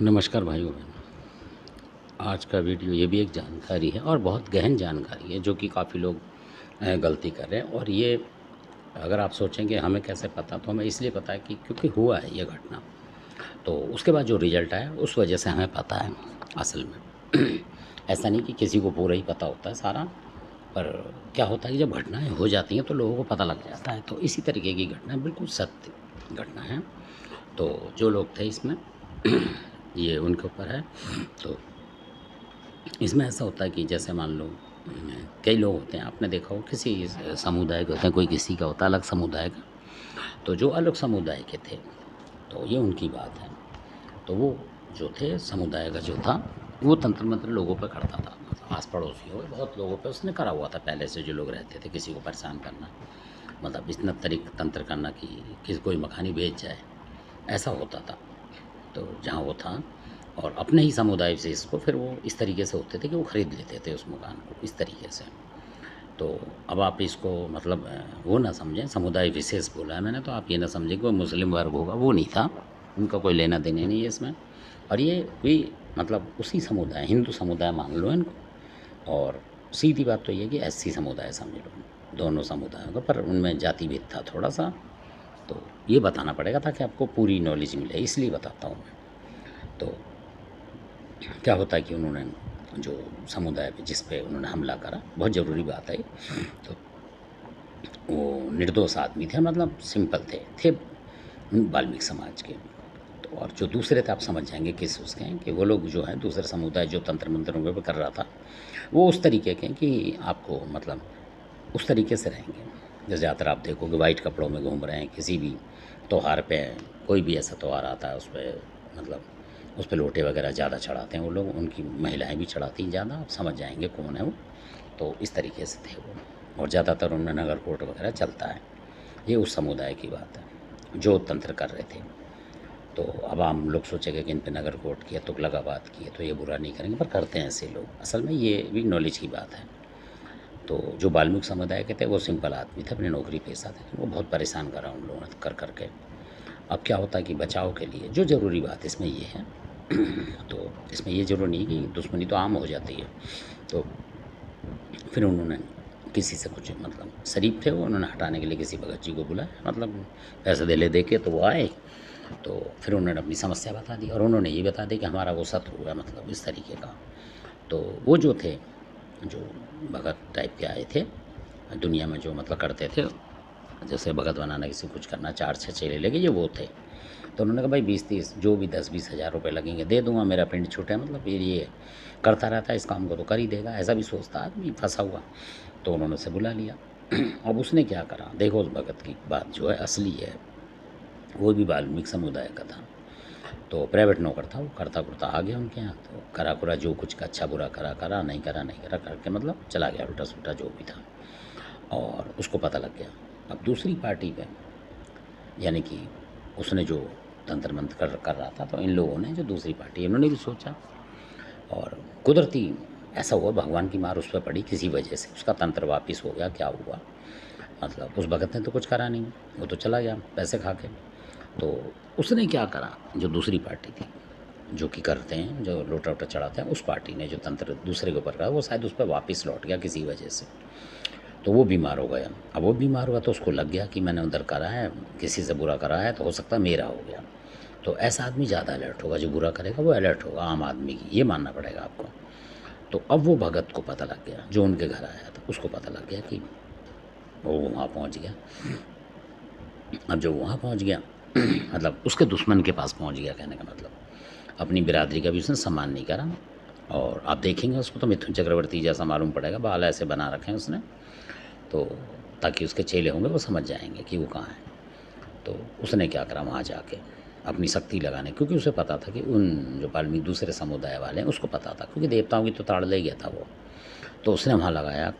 नमस्कार भाइयों बहनों। आज का वीडियो ये भी एक जानकारी है और बहुत गहन जानकारी है जो कि काफ़ी लोग गलती कर रहे हैं। और ये अगर आप सोचेंगे हमें कैसे पता, तो हमें इसलिए पता है कि क्योंकि हुआ है ये घटना। तो उसके बाद जो रिज़ल्ट आया उस वजह से हमें पता है असल में। ऐसा नहीं कि किसी को पूरा ही पता होता है सारा, पर क्या होता है कि जब घटनाएँ हो जाती हैं तो लोगों को पता लग जाता है। तो इसी तरीके की घटना बिल्कुल सत्य घटना है। तो जो लोग थे इसमें ये उनके ऊपर है। तो इसमें ऐसा होता है कि जैसे मान लो कई लोग होते हैं, आपने देखा हो किसी समुदाय के होते हैं, कोई किसी का होता है अलग समुदाय का। तो जो अलग समुदाय के थे, तो ये उनकी बात है। तो वो जो थे समुदाय का जो था, वो तंत्र मंत्र लोगों पे करता था। मतलब आस पड़ोसियों पे, बहुत लोगों पे उसने करा हुआ था पहले से, जो लोग रहते थे किसी को परेशान करना, मतलब इतना तंत्र करना कि किसी कोई मकानी बेच जाए, ऐसा होता था। तो जहाँ वो था, और अपने ही समुदाय से इसको फिर वो इस तरीके से होते थे कि वो ख़रीद लेते थे उस मकान को इस तरीके से। तो अब आप इसको मतलब वो ना समझें, समुदाय विशेष बोला है मैंने, तो आप ये ना समझें कि वो मुस्लिम वर्ग होगा, वो नहीं था। उनका कोई लेना देना नहीं है इसमें। और ये भी मतलब उसी समुदाय, हिंदू समुदाय मान लो इनको। और सीधी बात तो ये है कि एससी समुदाय समझ लो, दोनों समुदायों का, पर उनमें जाति भेद था थोड़ा सा। तो ये बताना पड़ेगा ताकि आपको पूरी नॉलेज मिले, इसलिए बताता हूँ मैं। तो क्या होता है कि उन्होंने जो समुदाय पे जिस पे उन्होंने हमला करा, बहुत ज़रूरी बात है ये। तो वो निर्दोष आदमी थे, मतलब सिंपल थे वाल्मीकि समाज के। तो और जो दूसरे थे आप समझ जाएंगे किस उसके हैं, कि वो लोग जो है दूसरे समुदाय जो तंत्र मंत्रों पे कर रहा था, वो उस तरीके के हैं कि आपको मतलब उस तरीके से रहेंगे। जैसे ज़्यादातर आप देखोगे वाइट कपड़ों में घूम रहे हैं, किसी भी त्योहार पे, कोई भी ऐसा त्यौहार आता है उस पर मतलब उस पे लोटे वगैरह ज़्यादा चढ़ाते हैं वो लोग, उनकी महिलाएं भी चढ़ाती हैं ज़्यादा, आप समझ जाएंगे कौन है वो। तो इस तरीके से थे वो, और ज़्यादातर उनमें नगर कोट वगैरह चलता है। ये उस समुदाय की बात है जो तंत्र कर रहे थे। तो अब हम लोग सोचेंगे कि इन पे नगर कोट किया, तुगलकाबाद किए, तो ये बुरा नहीं करेंगे, पर करते हैं ऐसे लोग। असल में ये भी नॉलेज की बात है। तो जो वाल्मीकि समुदाय के थे वो सिंपल आदमी थे, अपने नौकरी पेशा थे, तो वो बहुत परेशान करा उन लोगों ने कर करके। अब क्या होता है कि बचाव के लिए जो ज़रूरी बात इसमें ये है तो इसमें ये ज़रूरी नहीं कि दुश्मनी तो आम हो जाती है। तो फिर उन्होंने किसी से कुछ मतलब शरीफ थे वो, उन्होंने हटाने के लिए किसी भगत जी को बुलाया, मतलब पैसे दे के तो वो आए। तो फिर उन्होंने अपनी समस्या बता दी, और उन्होंने ये बता दी कि हमारा वो शत्रु हुआ, मतलब इस तरीके का। तो वो जो थे, जो भगत टाइप के आए थे दुनिया में, जो मतलब करते थे, जैसे भगत बनाना, किसी कुछ करना, 4-6 चेले लेके, ये वो थे। तो उन्होंने कहा भाई 20-30 जो भी 10-20 हज़ार रुपये लगेंगे दे दूंगा, मेरा पिंड छूटे, मतलब फिर ये करता रहता है इस काम को तो कर ही देगा, ऐसा भी सोचता आदमी फंसा हुआ। तो उन्होंने उसे बुला लिया। अब उसने क्या करा, देखो उस भगत की बात जो है असली है। वो भी वाल्मीकि समुदाय का था, तो प्राइवेट नौकर था वो, करता कुर्ता आ गया उनके यहाँ। तो करा कुरा जो कुछ का अच्छा बुरा करा नहीं करा करके मतलब चला गया, उल्टा सुल्टा जो भी था, और उसको पता लग गया। अब दूसरी पार्टी पे, यानी कि उसने जो तंत्र मंत्र कर रहा था, तो इन लोगों ने जो दूसरी पार्टी, इन्होंने भी सोचा, और कुदरती ऐसा हुआ, भगवान की मार उस पर पड़ी किसी वजह से, उसका तंत्र वापस हो गया। क्या हुआ, मतलब उस भगत ने तो कुछ करा नहीं, वो तो चला गया पैसे खा के। तो उसने क्या करा, जो दूसरी पार्टी थी, जो कि करते हैं, जो लोटा वोटा चढ़ाते हैं, उस पार्टी ने जो तंत्र दूसरे के ऊपर करा, वो शायद उस पर वापस लौट गया किसी वजह से। तो वो बीमार हो गया। अब वो बीमार हुआ तो उसको लग गया कि मैंने उधर करा है, किसी से बुरा करा है, तो हो सकता है मेरा हो गया। तो ऐसा आदमी ज़्यादा अलर्ट होगा, जो बुरा करेगा वो अलर्ट होगा आम आदमी की, ये मानना पड़ेगा आपको। तो अब वो भगत को पता लग गया, जो उनके घर आया था, उसको पता लग गया कि वो वहाँ पहुँच गया। अब जो वहाँ पहुँच गया मतलब उसके दुश्मन के पास पहुँच गया, कहने का मतलब अपनी बिरादरी का भी उसने सम्मान नहीं करा। और आप देखेंगे उसको तो मिथुन चक्रवर्ती जैसा मालूम पड़ेगा, बाल ऐसे बना रखे हैं उसने, तो ताकि उसके चेले होंगे वो समझ जाएंगे कि वो कहाँ है। तो उसने क्या करा, वहाँ जाके अपनी शक्ति लगाने, क्योंकि उसे पता था कि उन जो वाल्मीकि दूसरे समुदाय वाले हैं उसको पता था, क्योंकि देवताओं की तो ताड़ ले गया था वो। तो उसने वहाँ लगाया,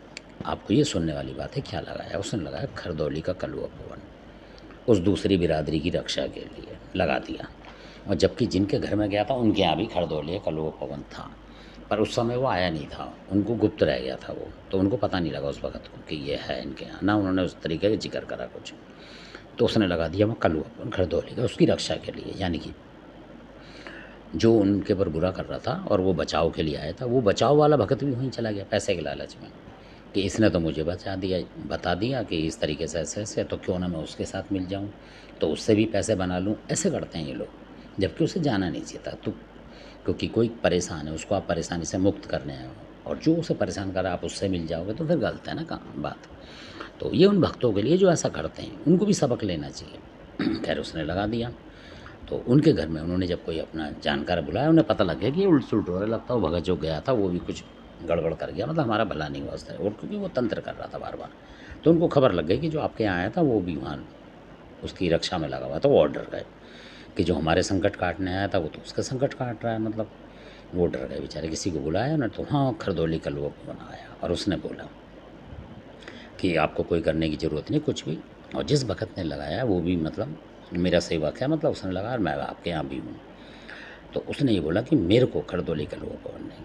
आपको ये सुनने वाली बात है, क्या लगाया उसने, लगाया खरदौली का कलुआ भवन, उस दूसरी बिरादरी की रक्षा के लिए लगा दिया। और जबकि जिनके घर में गया था उनके यहाँ भी खरदौली कलुआ भवन था, पर उस समय वो आया नहीं था, उनको गुप्त रह गया था वो, तो उनको पता नहीं लगा उस वक़्त को कि ये है इनके यहाँ, ना उन्होंने उस तरीके का जिक्र करा कुछ। तो उसने लगा दिया वहाँ कलुआ भवन खरदौली का, उसकी रक्षा के लिए, यानी कि जो उनके ऊपर बुरा कर रहा था और वो बचाव के लिए आया था, वो बचाव वाला भगत भी वहीं चला गया पैसे के लालच में, कि इसने तो मुझे बता दिया कि इस तरीके से ऐसे तो क्यों ना मैं उसके साथ मिल जाऊँ, तो उससे भी पैसे बना लूँ। ऐसे करते हैं ये लोग, जबकि उसे जाना नहीं चाहिए था। तो क्योंकि कोई परेशान है, उसको आप परेशानी से मुक्त करने आए हो और जो उसे परेशान कर रहा है आप उससे मिल जाओगे, तो फिर गलत है ना काम बात। तो ये उन भक्तों के लिए जो ऐसा करते हैं, उनको भी सबक लेना चाहिए। खैर उसने लगा दिया। तो उनके घर में उन्होंने जब कोई अपना जानकार बुलाया, उन्हें पता लग गया कि ये उल्ट-सुलट हो रहा है, लगता है वो भगत जो गया था वो भी कुछ गड़बड़ कर गया, मतलब हमारा भला नहीं हुआ उस तरह, और क्योंकि वो तंत्र कर रहा था बार-बार। तो उनको खबर लग गई कि जो आपके यहाँ आया था वो भी वहाँ उसकी रक्षा में लगा हुआ था। वो और डर गए कि जो हमारे संकट काटने आया था वो तो उसका संकट काट रहा है, मतलब वो डर गए बेचारे। किसी को बुलाया ना, तो हाँ, खरदोली का लोग बनाया और उसने बोला कि आपको कोई करने की ज़रूरत नहीं कुछ भी, और जिस भगत ने लगाया वो भी मतलब मेरा सेवक है, मतलब उसने लगा और मैं आपके यहाँ भी हूँ। तो उसने ये बोला कि मेरे को खरदोली का लोग ने,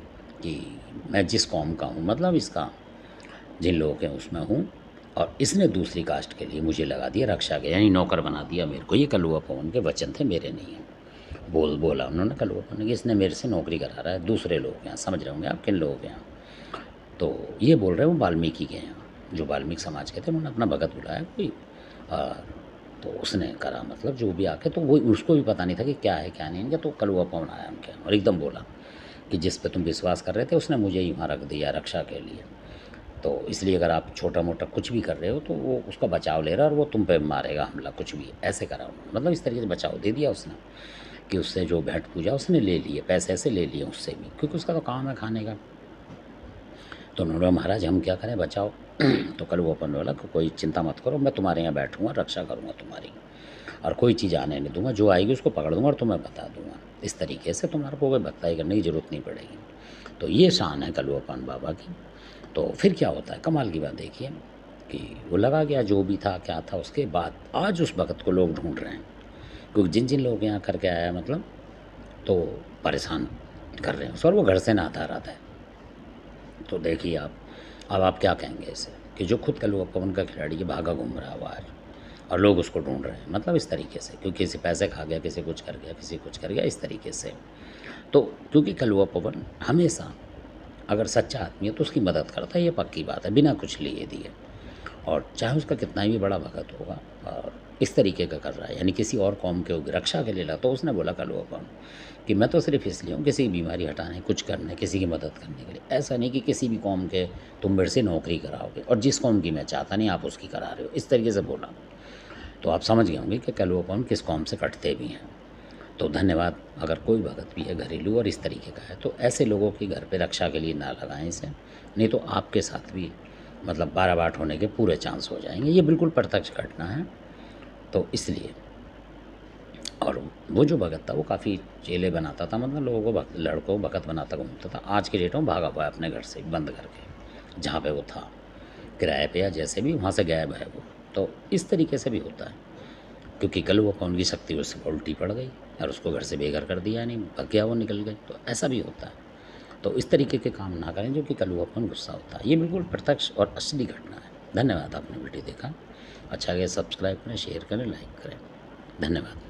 कि मैं जिस कौम का हूँ, मतलब इसका जिन लोगों के उसमें हूँ, और इसने दूसरी कास्ट के लिए मुझे लगा दिया रक्षा के, यानी नौकर बना दिया मेरे को। ये कलुआ पवन के वचन थे, मेरे नहीं हैं। बोला उन्होंने कलुआ पवन कि इसने मेरे से नौकरी करा रहा है दूसरे लोग के यहाँ। समझ रहे होंगे आप किन लोगों के यहाँ। तो ये बोल रहे हैं वो वाल्मीकि के यहाँ, जो वाल्मीकि समाज के थे। उन्होंने अपना भगत बुलाया कोई, तो उसने करा, मतलब जो भी आके, तो वो उसको भी पता नहीं था कि क्या है क्या नहीं। इनका तो कलुआ पवन आया उनके यहाँ और एकदम बोला कि जिस पे तुम विश्वास कर रहे थे उसने मुझे ही वहाँ रख दिया रक्षा के लिए। तो इसलिए अगर आप छोटा मोटा कुछ भी कर रहे हो तो वो उसका बचाव ले रहा है और वो तुम पे मारेगा हमला, कुछ भी ऐसे करा उन्होंने। मतलब इस तरीके से बचाव दे दिया उसने कि उससे जो भेंट पूजा उसने ले लिए, पैसे ऐसे ले लिए उससे भी, क्योंकि उसका तो काम है खाने का। तो उन्होंने बोला महाराज हम क्या करें, बचाओ। तो कल वो अपन बोला कि कोई चिंता मत करो, मैं तुम्हारे यहाँ बैठूँगा, रक्षा करूँगा तुम्हारी, और कोई चीज़ आने नहीं दूंगा, जो आएगी उसको पकड़ दूंगा और तुम्हें बता दूंगा। इस तरीके से तुम्हारे को कोई भक्ताई करने की ज़रूरत नहीं पड़ेगी। तो ये शान है कलुआपान बाबा की। तो फिर क्या होता है, कमाल की बात देखिए कि वो लगा गया जो भी था क्या था। उसके बाद आज उस भगत को लोग ढूंढ रहे हैं, क्योंकि जिन जिन लोगों के यहाँ करके आया मतलब, तो परेशान कर रहे हैं उसको, और वो घर से ना आता रहा है। तो देखिए अब आप क्या कहेंगे इसे, कि जो खुद कलुआपन का खिलाड़ी है भागा घूम रहा है बाहर और लोग उसको ढूंढ रहे हैं, मतलब इस तरीके से, क्योंकि किसी पैसे खा गया, किसी कुछ कर गया, किसी कुछ कर गया, इस तरीके से। तो क्योंकि कलुआ पवन हमेशा अगर सच्चा आदमी है तो उसकी मदद करता है, ये पक्की बात है, बिना कुछ लिए दिए। और चाहे उसका कितना भी बड़ा भगत होगा और इस तरीके का कर रहा है, यानी किसी और कौम के रक्षा के लिए ला, तो उसने बोला कलुआ पवन कि मैं तो सिर्फ इसलिए हूँ किसी की बीमारी हटाने, कुछ करने, किसी की मदद करने के लिए। ऐसा नहीं कि किसी भी कौम के तुम मेरे से नौकरी कराओगे, और जिस कौम की मैं चाहता नहीं आप उसकी करा रहे हो, इस तरीके से बोला। तो आप समझ गए होंगे कि कलुआ पवन किस कौम से कटते भी हैं। तो धन्यवाद। अगर कोई भगत भी है घरेलू और इस तरीके का है, तो ऐसे लोगों के घर पे रक्षा के लिए ना लगाएं इसे, नहीं तो आपके साथ भी मतलब बारह बाट होने के पूरे चांस हो जाएंगे। ये बिल्कुल प्रत्यक्ष घटना है। तो इसलिए, और वो जो भगत था वो काफ़ी चेले बनाता था, मतलब लोगों को लड़कों को भगत बनाता घूमता था। आज के डेट में भागा हुआ है अपने घर से बंद करके, जहाँ पे वो था किराए पे या जैसे भी, वहाँ से गायब है वो। तो इस तरीके से भी होता है, क्योंकि कल वो कौन की शक्ति उससे उल्टी पड़ गई और उसको घर से बेघर कर दिया, नहीं भग गया, वो निकल गई। तो ऐसा भी होता है। तो इस तरीके के काम ना करें जो कि कलुआपन गुस्सा होता है। ये बिल्कुल प्रत्यक्ष और असली घटना है। धन्यवाद, आपने वीडियो देखा। अच्छा लगे सब्सक्राइब करें, शेयर करें, लाइक करें। धन्यवाद।